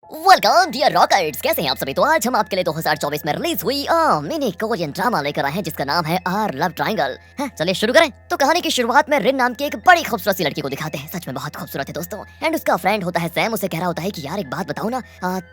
Welcome dear rockets, कैसे हैं आप सभी। तो आज हम आपके लिए 2024 में रिलीज हुई मिनी कोरियन ड्रामा लेकर आए हैं जिसका नाम है आर लव ट्रायंगल। चलिए शुरू करें। तो कहानी की शुरुआत में रिन नाम की एक बड़ी खूबसूरत सी लड़की को दिखाते हैं। सच में बहुत खूबसूरत है दोस्तों। एंड उसका फ्रेंड होता है सैम, उसे कह रहा होता है कि यार एक बात बताओ ना,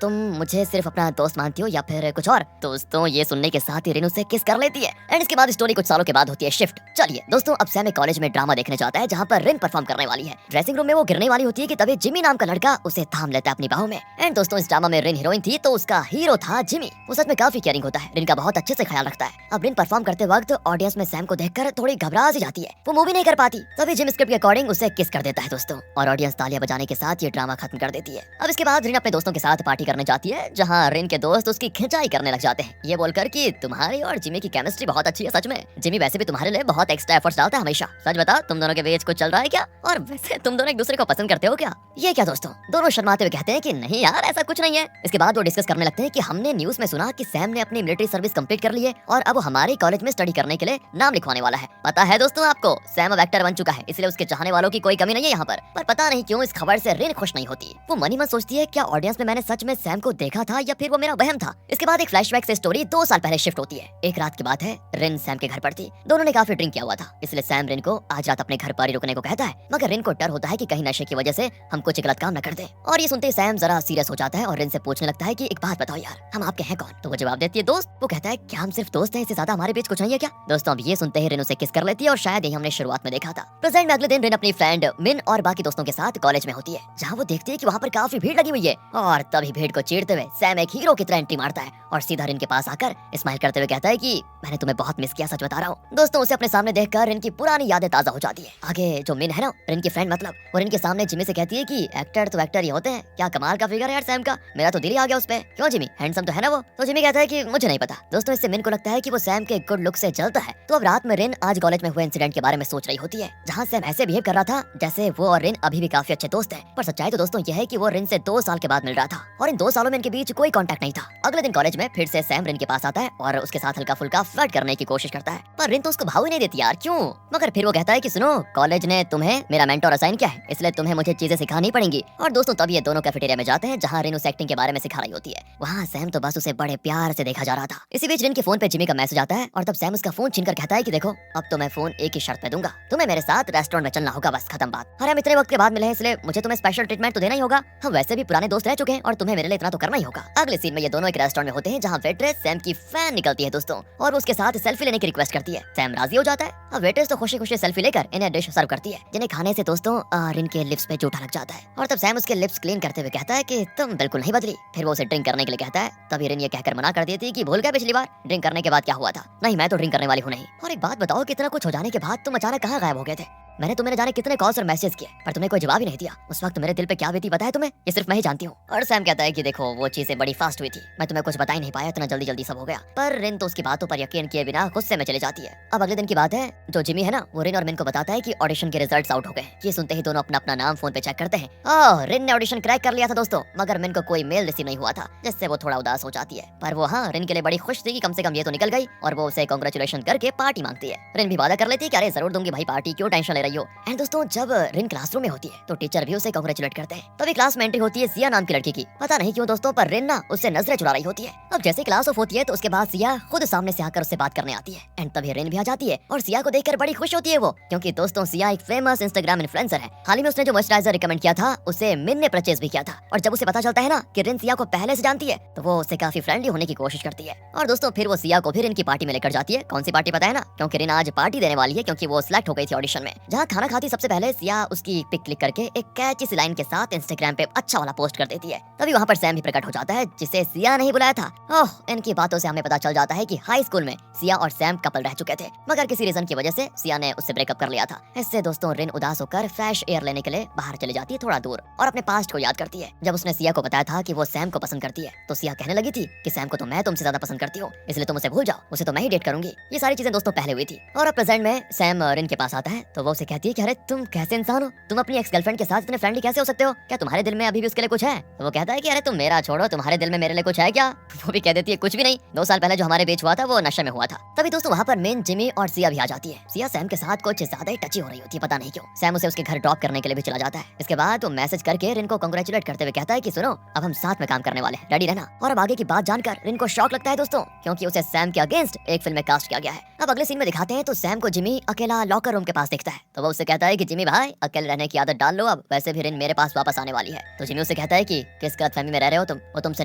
तुम मुझे सिर्फ अपना दोस्त मानती हो या फिर कुछ और। दोस्तों ये सुनने के साथ ही रिन उसे किस कर लेती है। एंड इसके बाद स्टोरी कुछ सालों के बाद होती है शिफ्ट। चलिए दोस्तों, अब सैम एक कॉलेज में ड्रामा देखने जाता है जहाँ पर रिन परफॉर्म करने वाली है। ड्रेसिंग रूम में वो गिरने वाली होती है कि तभी जिमी नाम का लड़का उसे थाम लेता है अपनी बाहों में। एंड दोस्तों इस ड्रामा में रिन हीरोइन थी तो उसका हीरो था जिमी। वो सच में काफी केयरिंग होता है, रिन का बहुत अच्छे से ख्याल रखता है। अब रिन परफॉर्म करते वक्त ऑडियंस में सैम को देखकर थोड़ी घबरा सी जाती है, वो मूवी नहीं कर पाती। तभी जिम स्क्रिप्ट के अकॉर्डिंग उसे किस कर देता है दोस्तों, और ऑडियंस तालियां बजाने के साथ ये ड्रामा खत्म कर देती है। अब इसके बाद रिन अपने दोस्तों के साथ पार्टी करने जाती है जहाँ रिन के दोस्त उसकी खिंचाई करने लग जाते हैं, ये बोलकर कि तुम्हारी और जिमी की केमिस्ट्री बहुत अच्छी है। सच में जिमी वैसे भी तुम्हारे लिए बहुत एक्स्ट्रा एफर्ट्स डालता है हमेशा। सच बताओ तुम दोनों के बीच कुछ चल रहा है क्या, और वैसे तुम दोनों एक दूसरे को पसंद करते हो क्या। ये क्या दोस्तों, दोनों शर्माते हुए कहते हैं कि नहीं यार ऐसा कुछ नहीं है। इसके बाद वो डिस्कस करने लगते हैं कि हमने न्यूज़ में सुना कि सैम ने अपनी मिलिट्री सर्विस कंप्लीट कर ली है और अब वो हमारे कॉलेज में स्टडी करने के लिए नाम लिखवाने वाला है। पता है दोस्तों आपको, सैम अब एक्टर बन चुका है, इसलिए उसके चाहने वालों की कोई कमी नहीं है यहाँ पर पता नहीं क्यों इस खबर से रिन खुश नहीं होती। वो मनी मन सोचती है क्या ऑडियंस में मैंने सच में सैम को देखा था या फिर वो मेरा वहम था। इसके बाद एक फ्लैशबैक से स्टोरी 2 साल पहले शिफ्ट होती है। एक रात की बात है, रिन सैम के घर पर थी। दोनों ने काफी ड्रिंक किया हुआ था, इसलिए सैम रिन को आज रात अपने घर पर ही रुकने को कहता है। मगर रिन को डर होता है कि कहीं नशे की वजह से हम कुछ गलत काम न कर दे। और ये सुनते ही सैम जरा सीरियस हो जाता है और रिन से पूछने लगता है कि एक बात बताओ यार, हम आपके हैं कौन। तो वो जवाब देती है दोस्त। वो कहता है क्या हम सिर्फ दोस्त हैं, इससे ज्यादा हमारे बीच कुछ नहीं है क्या। दोस्तों अब ये सुनते ही रिन उसे किस कर लेती है और शायद यही हमने शुरुआत में देखा था। प्रेजेंट में अगले दिन रिन अपनी फ्रेंड मिन और बाकी दोस्तों के साथ कॉलेज में होती है जहाँ वो देखती है कि वहाँ पर काफी भीड़ लगी हुई है। और तभी भीड़ को चीरते हुए सैम एक हीरो की तरह एंट्री मारता है और सीधा रिन के पास आकर स्माइल करते हुए कहता है कि मैंने तुम्हें बहुत मिस किया, सच बता रहा हूँ। दोस्तों उसे अपने सामने देखकर रिन की पुरानी यादें ताजा हो जाती है। आगे जो मिन है ना, रिन की फ्रेंड मतलब, वो रिन के सामने जिमी से कहती है कि एक्टर तो एक्टर ही होते हैं, क्या कमाल का फिगर है यार सैम का, मेरा तो दिल ही आ गया उस पे। क्यों जिमी, हैंडसम तो है ना वो। तो जिमी कहता है कि मुझे नहीं पता। दोस्तों इससे मिन को लगता है कि वो सैम के गुड लुक से जलता है। तो अब रात में रिन आज कॉलेज में हुए इंसिडेंट के बारे में सोच रही होती है जहाँ सैम ऐसे बिहेव कर रहा था जैसे वो और रिन अभी भी काफी अच्छे दोस्त हैं। पर सच्चाई तो दोस्तों यह है कि वो रिन से 2 साल के बाद मिल रहा था और इन 2 सालों में इनके बीच कोई कांटेक्ट नहीं था। अगले दिन कॉलेज में फिर से सैम रिन के पास आता है और उसके साथ हल्का फुल्का फ्लर्ट करने की कोशिश करता है, पर रिन तो उसको भाव ही नहीं देती यार, क्यों। मगर फिर वो कहता है कि सुनो, कॉलेज ने तुम्हें मेरा मेंटर असाइन किया है, इसलिए तुम्हें मुझे चीजें सिखानी पड़ेंगी। और दोस्तों तब ये दोनों कैफेटेरिया में जाते हैं जहाँ रिन उसे एक्टिंग के बारे में सिखा रही होती है। वहाँ सैम तो बस उसे बड़े प्यार से देखा जा रहा था। इसी बीच रिन के फोन पे जिमी का मैसेज आता है और तब सैम उसका फोन छीनकर कहता है कि देखो अब तो मैं फोन एक ही शर्त पे दूंगा, तुम्हें मेरे साथ रेस्टोरेंट में चलना होगा, बस खत्म बात। अरे हम इतने वक्त के बाद मिले हैं इसलिए मुझे तुम्हें स्पेशल ट्रीटमेंट तो देना ही होगा, हम वैसे भी पुराने दोस्त रह चुके हैं और तुम्हें मेरे लिए इतना तो करना ही होगा। अगले सीन में ये दोनों एक रेस्टोरेंट में होते हैं जहाँ वेट्रेस सैम की फैन निकलती है दोस्तों और उसके साथ सेल्फी लेने की रिक्वेस्ट करती है। सैम राजी हो जाता है। अब वेट्रेस तो खुशी खुशी सेल्फी लेकर इन्हें डिश सर्व करती है जिन्हें खाने से दोस्तों रिन के लिप्स पे जूठा लग जाता है और तब सैम उसके लिप्स क्लीन करते हुए कहता है कि तुम बिल्कुल नहीं बदली। फिर वो उसे ड्रिंक करने के लिए कहता है। तभी रिन ये कहकर मना कर देती है कि भूल गए पिछली बार ड्रिंक करने के बाद क्या हुआ था। नहीं मैं तो ड्रिंक करने वाली हूँ नहीं। और एक बात बताओ, कितना कुछ हो जाने के बाद तुम अचानक कहाँ गायब हो गए थे। मैंने तुम्हें जाने कितने कॉल्स और मैसेज किए पर तुम्हें कोई जवाब ही नहीं दिया। उस वक्त मेरे दिल पे क्या बीती पता है तुम्हें, ये सिर्फ मैं ही जानती हूँ। और सैम कहता है कि देखो वो चीजें बड़ी फास्ट हुई थी, मैं तुम्हें कुछ बता ही नहीं पाया, इतना जल्दी जल्दी सब हो गया। पर रिन तो उसकी बातों पर यकीन किए बिना गुस्से में चली जाती है। अब अगले दिन की बात है, जो जिमी है ना वो रिन और मिन को बताता है कि ऑडिशन के रिजल्ट्स आउट हो गए। ये सुनते ही दोनों अपना अपना नाम फोन पे चेक करते हैं। ओह, रिन ने ऑडिशन क्रैक कर लिया था दोस्तों, मगर मिन को कोई मेल रिसीव नहीं हुआ था जिससे वो थोड़ा उदास हो जाती है। पर वो हाँ रिन के लिए बड़ी खुश थी कि कम से कम ये तो निकल गई और वो उसे कांग्रेचुलेशन करके पार्टी मांगती है। रिन भी वादा कर लेती है कि अरे जरूर दूंगी भाई पार्टी, क्यों टेंशन ले रही हो। एंड दोस्तों जब रिन क्लासरूम में होती है तो टीचर भी उसे कांग्रेचुलेट करते हैं। तभी क्लास में एंट्री होती है सिया नाम की लड़की की। पता नहीं क्यों दोस्तों पर रिन ना उससे नजरें चुरा रही होती है। अब जैसे क्लास ऑफ होती है तो उसके बाद सिया खुद सामने से आकर उससे बात करने आती है। एंड तभी रिन भी आ जाती है और सिया को देखकर बड़ी खुश होती है वो, क्योंकि दोस्तों सिया एक फेमस इंस्टाग्राम इन्फ्लुएंसर है। हाल ही में उसने जो मॉइस्चराइजर रिकमेंड किया था उसे मिन ने परचेज भी किया था। और जब उसे पता चलता है ना कि रिन सिया को पहले से जानती है तो वो उससे काफी फ्रेंडली होने की कोशिश करती है। और दोस्तों फिर वो सिया को भी रिन की पार्टी में लेकर जाती है। कौन सी पार्टी पता है ना, क्योंकि रिन आज पार्टी देने वाली है, क्योंकि वो सिलेक्ट हो गई थी ऑडिशन में। जहाँ खाना खाती सबसे पहले सिया उसकी पिक क्लिक करके एक कैची सी लाइन के साथ इंस्टाग्राम पे अच्छा वाला पोस्ट कर देती है। तभी वहाँ पर सैम भी प्रकट हो जाता है जिसे सिया नहीं बुलाया था। ओह, इनकी बातों से हमें पता चल जाता है कि हाई स्कूल में सिया और सैम कपल रह चुके थे, मगर किसी रीजन की वजह से सिया ने उससे ब्रेकअप कर लिया था। इससे दोस्तों रिन उदास होकर फ्रेश एयर लेने के लिए बाहर चली जाती है थोड़ा दूर और अपने पास्ट को याद करती है। जब उसने सिया को बताया था कि वो सैम को पसंद करती है तो सिया कहने लगी थी कि सैम को तो मैं तुमसे ज्यादा पसंद करती हूँ, इसलिए तुम उसे भूल जाओ, उसे तो मैं ही डेट करूंगी। ये सारी चीजें दोस्तों पहले हुई थी। और अब प्रेजेंट में सैम रिन के पास आता है तो वो उसे कहती है कि अरे तुम कैसे इंसान हो, तुम अपनी एक्स गर्लफ्रेंड के साथ इतने फ्रेंडली कैसे हो सकते हो, क्या तुम्हारे दिल में अभी भी उसके लिए कुछ है। तो वो कहता है कि अरे तुम मेरा छोड़ो, तुम्हारे दिल में मेरे लिए कुछ है क्या। वो भी कह देती है कुछ भी नहीं, 2 साल पहले जो हमारे बीच हुआ था वो नशे में हुआ था। तभी दोस्तों वहाँ पर मेन जिमी और सिया भी आ जाती है। सिया सैम के साथ कुछ ज्यादा ही टची हो रही होती है, पता नहीं क्यों। सैम उसे उसके घर ड्रॉप करने के लिए भी चला जाता है। इसके बाद वो मैसेज करके रिन को कांग्रेचुलेट करते हुए कहता है कि सुनो सुनो, अब हम साथ में काम करने वाले हैं, रेडी रहना। और अब आगे की बात जानकर रिन को शॉक लगता है दोस्तों, क्योंकि उसे सैम के अगेंस्ट एक फिल्म में कास्ट किया गया है। अब अगले सीन में दिखाते हैं तो सैम को जिमी अकेला लॉकर रूम के पास देखता है, तो वो उससे कहता है कि जिमी भाई अकेले रहने की आदत डाल लो, अब वैसे भी रिन मेरे पास वापस आने वाली है। तो जिमी उससे कहता है कि किस गलतफहमी में रह रहे हो तुम, वो तुमसे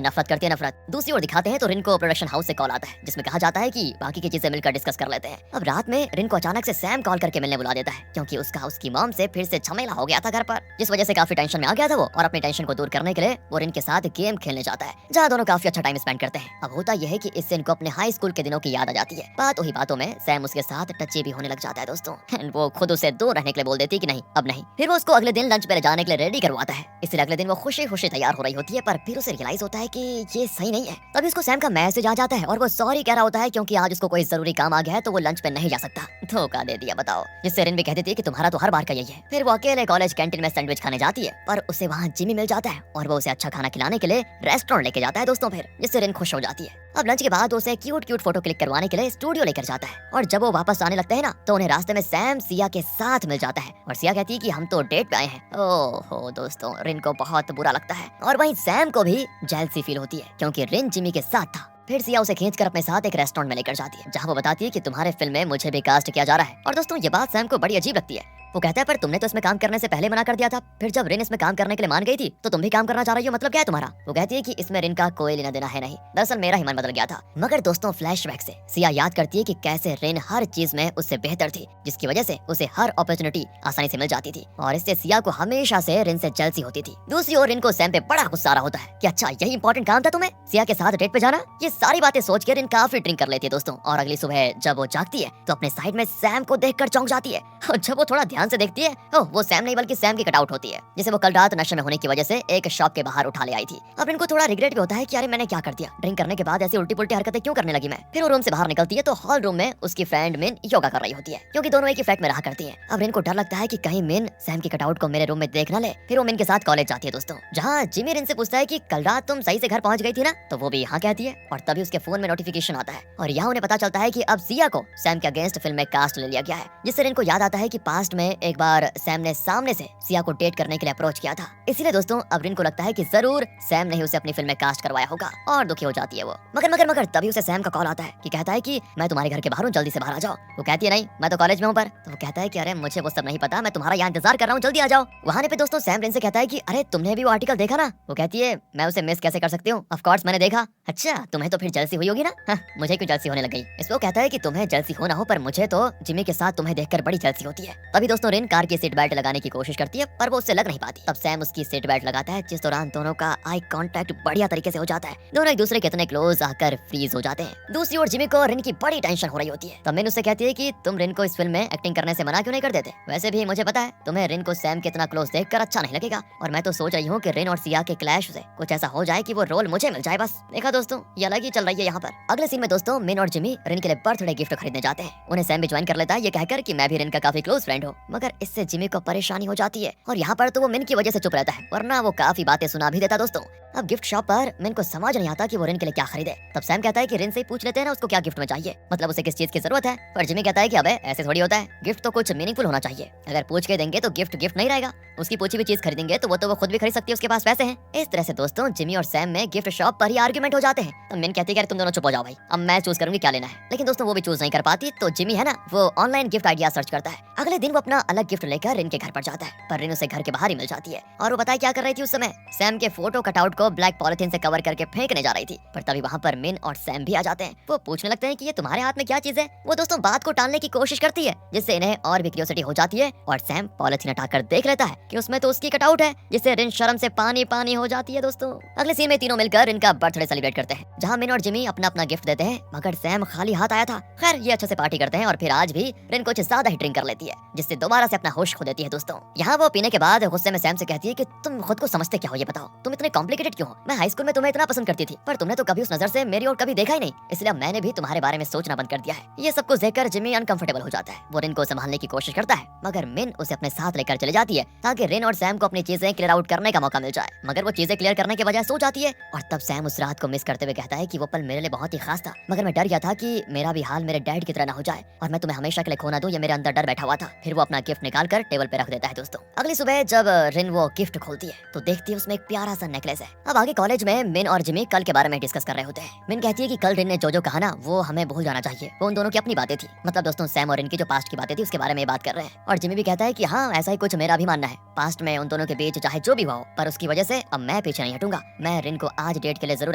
नफरत करती है नफरत। दूसरी ओर दिखाते हैं तो रिन को प्रोडक्शन हाउस से कॉल आता है, जिसमें कहा जाता है कि बाकी की चीजें मिलकर डिस्कस कर लेते हैं। अब रात में रिन को अचानक से सैम कॉल करके मिलने बुला देता है, क्योंकि उसकी मॉम से फिर से झमेला हो गया था घर पर, जिस वजह से काफी टेंशन में आ गया था वो। और अपनी टेंशन को दूर करने के लिए वो रिन के साथ गेम खेलने जाता है, जहाँ दोनों काफी अच्छा टाइम स्पेंड करते हैं। अब होता यह है कि इससे इनको अपने हाई स्कूल के दिनों की याद आ जाती है। बातों ही बातों में सैम उसके साथ टच्ची भी होने लग जाता है दोस्तों। वो खुद उसे दूर रहने के लिए बोल देती है कि नहीं अब नहीं। फिर वो उसको अगले दिन लंच पे ले जाने के लिए रेडी करवाता है, इसलिए अगले दिन वो खुशी खुशी तैयार हो रही होती है, पर फिर उसे रियलाइज होता है कि ये सही नहीं है। तभी उसको सैम का मैसेज आ जाता है और वो सॉरी कह रहा होता है, क्योंकि आज उसको कोई जरूरी काम आ गया है तो वो लंच पे नहीं जा सकता। धोखा दे दिया बताओ, जिससे रिन भी कह देती है कि तुम्हारा तो हर बार का यही है। फिर वो अकेले कॉलेज कैंटीन में सैंडविच खाने जाती है, पर उसे वहाँ जिमी मिल जाता है और वो उसे अच्छा खाना खिलाने के लिए रेस्टोरेंट लेके जाता है दोस्तों, फिर जिससे रिन खुश हो जाती है। अब लंच के बाद उसे क्यूट फोटो क्लिक करवाने के लिए स्टूडियो लेकर जाता है, और जब वो वापस आने लगते हैं ना तो उन्हें रास्ते में सैम सिया के साथ मिल जाता है, और सिया कहती है कि हम तो डेट पे आए हैं। ओहो दोस्तों, रिन को बहुत बुरा लगता है, और वहीं सैम को भी जेलसी फील होती है, क्योंकि रिन जिमी के साथ था। फिर सिया उसे खींचकर अपने साथ एक रेस्टोरेंट में लेकर जाती है, जहाँ वो बताती है कि तुम्हारे फिल्म में मुझे भी कास्ट किया जा रहा है। और दोस्तों ये बात सैम को बड़ी अजीब लगती है। वो कहता है पर तुमने तो इसमें काम करने से पहले मना कर दिया था, फिर जब रिन इसमें काम करने के लिए मान गई थी तो तुम भी काम करना चाह रही हो, मतलब क्या है तुम्हारा? वो कहती है कि इसमें रिन का कोई लेना देना है नहीं, दरअसल मेरा ही मन बदल गया था। मगर दोस्तों फ्लैशबैक से सिया याद करती है कि कैसे रिन हर चीज में उससे बेहतर थी, जिसकी वजह से उसे हर अपॉर्चुनिटी आसानी से मिल जाती थी, और इससे सिया को हमेशा से रिन से जेलसी होती थी। दूसरी ओर रिन को सैम पे बड़ा गुस्सा आ रहा होता है कि अच्छा यही इंपॉर्टेंट काम था तुम्हें, सिया के साथ डेट पे जाना। ये सारी बातें सोच के रिन काफी ड्रिंक कर लेती है दोस्तों, और अगली सुबह जब वो जागती है तो अपने साइड में सैम को देखकर चौंक जाती है, और जब वो थोड़ा ध्यान से देखती है वो सैम नहीं बल्कि सैम की कटआउट होती है, जिसे वो कल रात नशे में होने की वजह से एक शॉप के बाहर उठा ले आई थी। अब इनको थोड़ा रिग्रेट भी होता है कि अरे मैंने क्या कर दिया, ड्रिंक करने के बाद ऐसी उल्टी पुल्टी हरकतें क्यों करने लगी मैं। फिर वो रूम से बाहर निकलती है तो हॉल रूम में उसकी फ्रेंड मिन योगा कर रही होती है, क्योंकि दोनों एक ही फ्लैट में रहा करती है। अब रिन को डर लगता है कि कहीं मिन सैम की कटआउट को मेरे रूम में देख न ले। फिर वो मिन के साथ कॉलेज जाती है दोस्तों, जहाँ जिमी रिन से पूछता है कि कल रात तुम सही से घर पहुंच गई थी ना, तो वो भी यहाँ कहती है, और तभी उसके फोन में नोटिफिकेशन आता है, और यहाँ उन्हें पता चलता है कि अब सिया को सैम के अगेंस्ट फिल्म में कास्ट ले लिया गया है, जिससे रिन को याद आता है कि पास्ट में एक बार सैम ने सामने से सिया को डेट करने के लिए अप्रोच किया था। इसीलिए दोस्तों अब रिन को लगता है कि जरूर सैम ने ही उसे अपनी फिल्म में कास्ट करवाया होगा, और दुखी हो जाती है वो। मगर तभी उसे सैम का कॉल आता है कि कहता है कि मैं तुम्हारे घर के बाहर हूँ, जल्दी से बाहर आ जाओ। वो कहती है नहीं मैं तो कॉलेज में हूँ पर। तो वो कहता है कि अरे मुझे वो सब नहीं पता, मैं तुम्हारा यहाँ इंतजार कर रहा हूँ, जल्दी आ जाओ। वहाँ पे दोस्तों सैम रिन से कहता है कि अरे तुमने भी वो आर्टिकल देखा ना? वो कहती है मैं उसे मिस कैसे कर सकती हूँ, ऑफ कोर्स मैंने देखा। अच्छा तुम्हें तो फिर जलसी हुई होगी ना? हाँ, मुझे क्यों जलसी होने लग गई? इसमें वो कहता है कि तुम्हें जलसी हो ना हो, पर मुझे तो जिमी के साथ तुम्हें देखकर बड़ी जलसी होती है। तभी दोस्तों रिन कार की सीट बेल्ट लगाने की कोशिश करती है, पर वो उससे लग नहीं पाती। तब सैम उसकी सीट बेल्ट लगाता है, जिस दौरान दोनों का आई कांटेक्ट बढ़िया तरीके से हो जाता है, दोनों एक दूसरे के इतने क्लोज आकर फ्रीज हो जाते हैं। दूसरी ओर जिमी को रिन की बड़ी टेंशन हो रही होती है, तब मिन उससे कहती है कि तुम रिन को इस फिल्म में एक्टिंग करने से मना क्यों नहीं कर देते? वैसे भी मुझे पता है तुम्हें रिन को सैम के इतना क्लोज देखकर अच्छा नहीं लगेगा, और मैं तो सोच रही हूँ कि रिन और सिया के क्लैश से कुछ ऐसा हो जाए कि वो रोल मुझे मिल जाए बस। देखा दोस्तों ये अलग ही चल रही है यहाँ पर। अगले सीन में दोस्तों मिन और जिमी रिन के लिए बर्थडे गिफ्ट खरीदने जाते हैं। उन्हें सैम भी ज्वाइन कर लेता है, ये कहकर कि मैं भी रिन का काफी क्लोज फ्रेंड हूँ, मगर इससे जिमी को परेशानी हो जाती है, और यहाँ पर तो वो मिन की वजह से चुप रहता है, वरना वो काफी बातें सुना भी देता दोस्तों। अब गिफ्ट शॉप पर मिन को समझ नहीं आता कि वो रिन के लिए क्या खरीदे। तब सैम कहता है कि रिन से ही पूछ लेते हैं ना उसको क्या गिफ्ट में चाहिए, मतलब उसे किस चीज की जरूरत है। पर जिमी कहता है कि अबे ऐसे थोड़ी होता है, गिफ्ट तो कुछ मीनिंगफुल होना चाहिए, अगर पूछ के देंगे तो गिफ्ट गिफ्ट नहीं रहेगा, उसकी पूछी हुई चीज खरीदेंगे तो वो खुद भी खरीद सकती है, उसके पास पैसे हैं। इस तरह से दोस्तों जिमी और सैम में गिफ्ट शॉप पर ही आर्गुमेंट हो जाते हैं। तो मिन कहती है कि तुम दोनों चुप हो जाओ भाई, अब मैं चूज करूंगी क्या लेना है। लेकिन दोस्तों वो भी चूज नहीं कर पाती, तो जिमी है ना वो ऑनलाइन गिफ्ट आइडिया सर्च करता है। अगले दिन वो अपना अलग गिफ्ट लेकर रिन के घर पर जाता है, पर रिन उसे घर के बाहर ही मिल जाती है, और वो बताए क्या कर रही थी उस समय, सैम के फोटो कटआउट को ब्लैक पॉलिथीन से कवर करके फेंकने जा रही थी। पर तभी वहाँ पर मिन और सैम भी आ जाते हैं। वो पूछने लगते हैं कि ये तुम्हारे हाथ में क्या चीज है। वो दोस्तों बात को टालने की कोशिश करती है, जिससे इन्हें और भी क्यूरियोसिटी हो जाती है, और सैम पॉलिथीन हटाकर देख लेता है कि उसमें तो उसकी कटआउट है, जिससे रिन शर्म से पानी पानी हो जाती है दोस्तों। अगले सीन में तीनों मिलकर इनका बर्थडे सेलिब्रेट करते हैं, जहाँ मिन और जिमी अपना अपना गिफ्ट देते हैं, मगर सैम खाली हाथ आया था। खैर ये अच्छे से पार्टी करते हैं, और फिर आज भी रिन कुछ ज्यादा ही ड्रिंक कर लेती है, जिससे दोबारा से अपना होश खो देती है दोस्तों। यहाँ वो पीने के बाद गुस्से में सैम से कहती है कि तुम खुद को समझते क्या हो, ये बताओ तुम इतने कॉम्प्लिकेटेड क्यों हो? मैं हाई स्कूल में तुम्हें इतना पसंद करती थी, पर तुमने तो कभी उस नजर से मेरी ओर कभी देखा ही नहीं, इसलिए मैंने भी तुम्हारे बारे में सोचना बंद कर दिया है। ये सब कुछ देखकर जिमी अनकंफर्टेबल हो जाता है। वो रिन को संभालने की कोशिश करता है, मगर मिन उसे अपने साथ लेकर चले जाती है, ताकि रिन और सैम को अपनी चीजें क्लियर आउट करने का मौका मिल जाए। मगर वो चीजें क्लियर करने के बजाय सो जाती है, और तब सैम उस रात को मिस करते हुए कहता है कि वो पल मेरे लिए बहुत ही खास था, मगर मैं डर गया था कि मेरा भी हाल मेरे डैड की तरह ना हो जाए, और मैं तुम्हें हमेशा के लिए खो ना दूं, ये मेरे अंदर डर बैठा हुआ हुआ था। फिर वो अपना गिफ्ट निकाल कर टेबल पे रख देता है दोस्तों। अगली सुबह जब रिन वो गिफ्ट खोलती है तो देखती है उसमें एक प्यारा सा नेकलेस है। अब आगे कॉलेज में मिन और जिमी कल के बारे में डिस्कस कर रहे होते हैं। मिन कहती है कि कल रिन ने जो कहा ना वो हमें भूल जाना चाहिए, वो उन दोनों की अपनी बातें थी। मतलब दोस्तों सैम और रिन की जो पास्ट की बातें थी उसके बारे में बात कर रहे हैं। और जिमी भी कहता है कि हाँ ऐसा ही कुछ मेरा भी मानना है, पास्ट में उन दोनों के बीच चाहे जो भी हुआ हो पर उसकी वजह से अब मैं पीछे नहीं हटूंगा। मैं रिन को आज डेट के लिए जरूर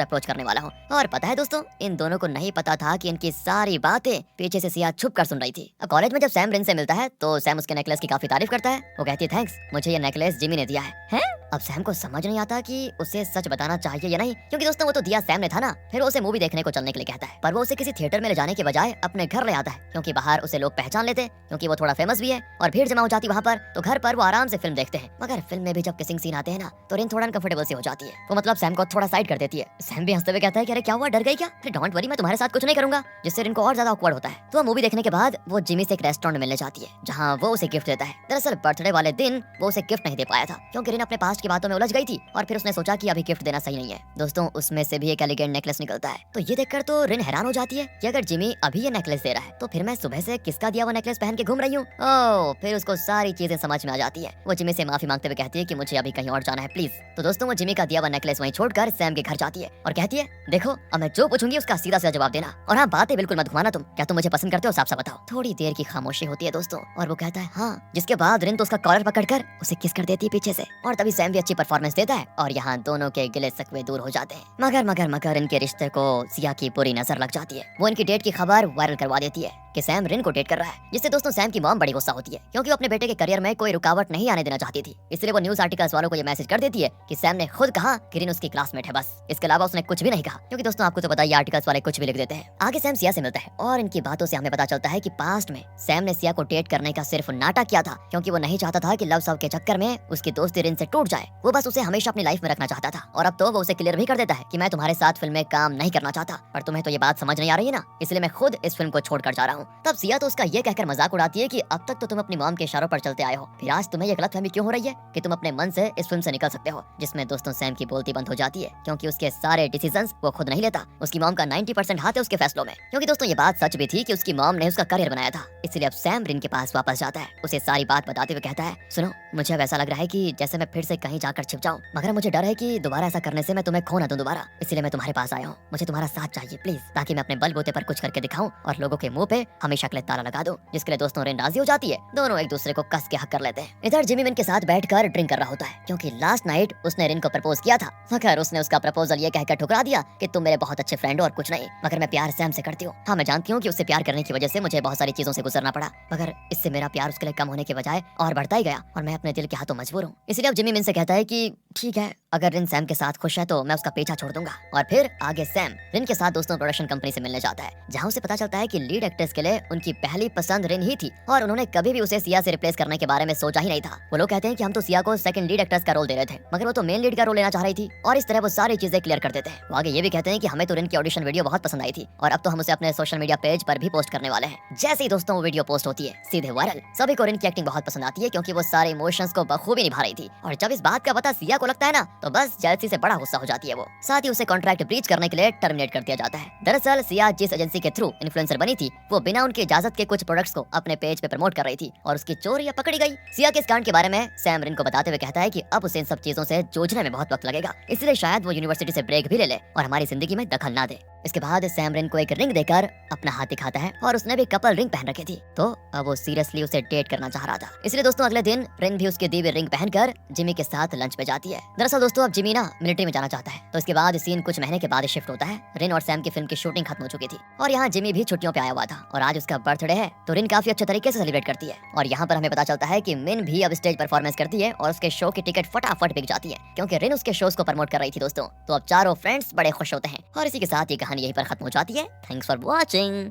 अप्रोच करने वाला हूँ। और पता है दोस्तों इन दोनों को नहीं पता था कि इनकी सारी बातें पीछे से सिया छुप कर सुन रही थी। अब कॉलेज में जब सैम रिन से मिलता है तो सैम उसके नेकलेस की काफी तारीफ करता है। वो कहती है थैंक्स, मुझे ये नेकलेस जिमी ने दिया है? अब सैम को समझ नहीं आता कि उसे सच बताना चाहिए या नहीं, क्योंकि दोस्तों वो तो दिया सैम ने था ना। फिर वो उसे मूवी देखने को चलने के लिए कहता है, पर वो उसे किसी थिएटर में ले जाने के बजाय अपने घर ले आता है, क्योंकि बाहर उसे लोग पहचान लेते हैं, क्योंकि वो थोड़ा फेमस भी है और भीड़ जमा हो जाती वहाँ पर। तो घर पर वो आराम से फिल्म देखते हैं, मगर फिल्म में भी जब किसिंग सीन आते हैं ना तो रिन थोड़ा अनकंफर्टेबल सी हो जाती है। वो मतलब सैम को थोड़ा साइड कर देती है। सैम भी हंसते हुए कहता है कि अरे क्या हुआ, डर गई क्या? फिर डोंट वरी, मैं तुम्हारे साथ कुछ नहीं करूंगा, जिससे रिन को और ज्यादा ऑकवर्ड होता है। तो मूवी देखने के बाद वो जिमी से एक रेस्टोरेंट में मिलने जाती है जहाँ वो उसे गिफ्ट देता है। दरअसल बर्थडे वाले दिन वो उसे गिफ्ट नहीं दे पाया था, क्योंकि रिन अपने पास्ट की बातों में उलझ गई थी और फिर उसने सोचा कि अभी गिफ्ट देना सही नहीं है। दोस्तों उसमें से भी एक एलिगेंट नेकलेस निकलता है। तो ये देखकर तो रिन हैरान हो जाती है कि अगर जिमी अभी ये नेकलेस दे रहा है तो फिर मैं सुबह से किसका दिया वो नेकलेस पहन के घूम रही हूँ। ओह, फिर उसको सारी चीजें समझ में आ जाती है। वो जिमी से माफी मांगते हुए कहती है कि मुझे अभी कहीं और जाना है प्लीज। तो दोस्तों वो जिमी का दिया हुआ नेकलेस वहीं छोड़कर सैम के घर जाती है और कहती है देखो अब मैं जो पूछूंगी उसका सीधा सीधा जवाब देना, और हाँ बातें बिल्कुल मत घुमाना तुम। क्या तुम मुझे पसंद करते हो, साफ साफ बताओ। थोड़ी देर की खामोशी होती है दोस्तों और वो कहता है हाँ, जिसके बाद रिन तो उसका कॉलर पकड़कर उसे किस कर देती है पीछे से। और तभी सैम भी अच्छी परफॉर्मेंस देता है और यहाँ दोनों के गिले सकवे दूर हो जाते हैं। मगर इनके रिश्ते को सिया की बुरी नजर लग जाती है। वो इनकी डेट की खबर वायरल करवा देती है कि सैम रिन को डेट कर रहा है, जिससे दोस्तों सैम की मॉम बड़ी गुस्सा होती है, क्योंकि वो अपने बेटे के करियर में कोई रुकावट नहीं आने देना चाहती थी। इसलिए वो न्यूज आर्टिकल्स वालों को ये मैसेज कर देती है कि सैम ने खुद कहा कि रिन उसकी क्लासमेट है, बस इसके अलावा उसने कुछ भी नहीं कहा। क्योंकि दोस्तों आपको तो पता है आर्टिकल्स वाले कुछ भी लिख देते हैं। आगे सैम सिया से मिलता है और इनकी बातों से हमें पता चलता है कि पास्ट में सैम ने सिया को डेट करने का सिर्फ नाटक किया था, क्योंकि वो नहीं चाहता था कि लव सब के चक्कर में उसकी दोस्ती रिन से टूट जाए। वो बस उसे हमेशा अपनी लाइफ में रखना चाहता था। और अब तो वो उसे क्लियर भी कर देता है कि मैं तुम्हारे साथ फिल्म में काम नहीं करना चाहता, पर तुम्हें तो ये बात समझ नहीं आ रही है ना, इसलिए मैं खुद इस फिल्म को छोड़कर जा रहा हूँ। तब सिया तो उसका ये कहकर मजाक उड़ाती है कि अब तक तो तुम अपनी मॉम के इशारों पर चलते आए हो, फिर आज तुम्हें ये गलतफहमी क्यों हो रही है कि तुम अपने मन से इस फिल्म से निकल सकते हो। जिसमें दोस्तों सैम की बोलती बंद हो जाती है, क्योंकि उसके सारे डिसीजंस वो खुद नहीं लेता, उसकी मॉम का 90% हाथ है उसके फैसलों में। क्योंकि दोस्तों ये बात सच भी थी कि उसकी मॉम ने उसका करियर बनाया था। इसलिए अब सैम रिन के पास वापस जाता है, उसे सारी बात बताते हुए कहता है सुनो, मुझे अब ऐसा लग रहा है कि जैसे मैं फिर से कहीं जाकर छिप जाऊं, मगर मुझे डर है कि दोबारा ऐसा करने से मैं तुम्हें खो ना दूं दोबारा, इसलिए मैं तुम्हारे पास आया हूँ। मुझे तुम्हारा साथ चाहिए प्लीज, ताकि मैं अपने बलबूते पर कुछ करके दिखाऊं और लोगों के मुंह पे हमेशा के लिए ताला लगा दूं। जिसके लिए दोस्तों रिन राजी हो जाती है। दोनों एक दूसरे को कस के हक कर लेते हैं। इधर जिमी मिन के साथ बैठकर ड्रिंक कर रहा होता है, क्योंकि लास्ट नाइट उसने रिन को प्रपोज किया था, मगर उसने उसका प्रपोजल ये कहकर ठुकरा दिया कि तुम मेरे बहुत अच्छे फ्रेंड हो और कुछ नहीं, मगर मैं प्यार सैम से करती हूँ। हाँ मैं जानती हूँ कि उससे प्यार करने की वजह से मुझे बहुत सारी चीजों से गुजरना पड़ा, मगर इससे मेरा प्यार उसके लिए कम होने के बजाय और बढ़ता ही गया और मैं अपने दिल के हाथों मजबूर हूँ। इसलिए अब जिमी मिन से कहता है कि ठीक है, अगर रिन सैम के साथ खुश है तो मैं उसका पीछा छोड़ दूंगा। और फिर आगे सैम रिन के साथ दोस्तों प्रोडक्शन कंपनी से मिलने जाता है, जहाँ उसे पता चलता है कि लीड एक्ट्रेस के लिए उनकी पहली पसंद रिन ही थी और उन्होंने कभी भी उसे सिया से रिप्लेस करने के बारे में सोचा ही नहीं था। वो लोग कहते हैं कि हम तो सिया को सेकंड लीड एक्ट्रेस का रोल दे रहे थे, मगर वो तो मेन लीड का रोल लेना चाह रही थी, और इस तरह वो सारी चीजें क्लियर कर देते हैं। वो आगे ये भी कहते हैं कि हमें तो रिन की ऑडिशन वीडियो बहुत पसंद आई थी और अब तो हम उसे अपने सोशल मीडिया पेज पर भी पोस्ट करने वाले हैं। जैसे ही दोस्तों वो वीडियो पोस्ट होती है सीधे वायरल। सभी को रिन की एक्टिंग बहुत पसंद आती है, क्योंकि वो सारे इमोशंस को बखूबी निभा रही थी। और जब इस बात का पता सिया को लगता है ना तो बस जेलसी से बड़ा गुस्सा हो जाती है वो। साथ ही उसे कॉन्ट्रैक्ट ब्रीच करने के लिए टर्मिनेट कर दिया जाता है। दरअसल सिया जिस एजेंसी के थ्रू इन्फ्लुएंसर बनी थी वो बिना उनकी इजाजत के कुछ प्रोडक्ट्स को अपने पेज पे प्रमोट कर रही थी और उसकी चोरी पकड़ी गई। सिया के इस कांड के बारे में सैम रिन को बताते हुए कहता है कि अब उसे इन सब चीजों से जूझने में बहुत वक्त लगेगा, इसलिए शायद वो यूनिवर्सिटी से ब्रेक भी ले ले और हमारी जिंदगी में दखल ना दे। इसके बाद सैम रिन को एक रिंग देकर अपना हाथ दिखाता है और उसने भी कपल रिंग पहन रखी थी, तो अब वो सीरियसली उसे डेट करना चाह रहा था। इसलिए दोस्तों अगले दिन रिन भी उसके दी हुई रिंग पहनकर जिमी के साथ लंच पे जाती है। दरअसल दोस्तों अब जिमी ना मिलिट्री में जाना चाहता है, तो इसके बाद सीन कुछ महीने के बाद शिफ्ट होता है। रिन और सैम की फिल्म की शूटिंग खत्म हो चुकी थी और यहाँ जिमी भी छुट्टियों पे आया हुआ था और आज उसका बर्थडे है, तो रिन काफी अच्छे तरीके से सेलिब्रेट करती है। और यहाँ पर हमें पता चलता है कि मिन भी अब स्टेज परफॉर्मेंस करती है और उसके शो की टिकट फटाफट बिक जाती है, क्योंकि रिन उसके शोज को प्रमोट कर रही थी दोस्तों। तो अब चारों फ्रेंड्स बड़े खुश होते हैं और इसी के साथ ये कहानी यहीं पर खत्म हो जाती है। Thanks for watching.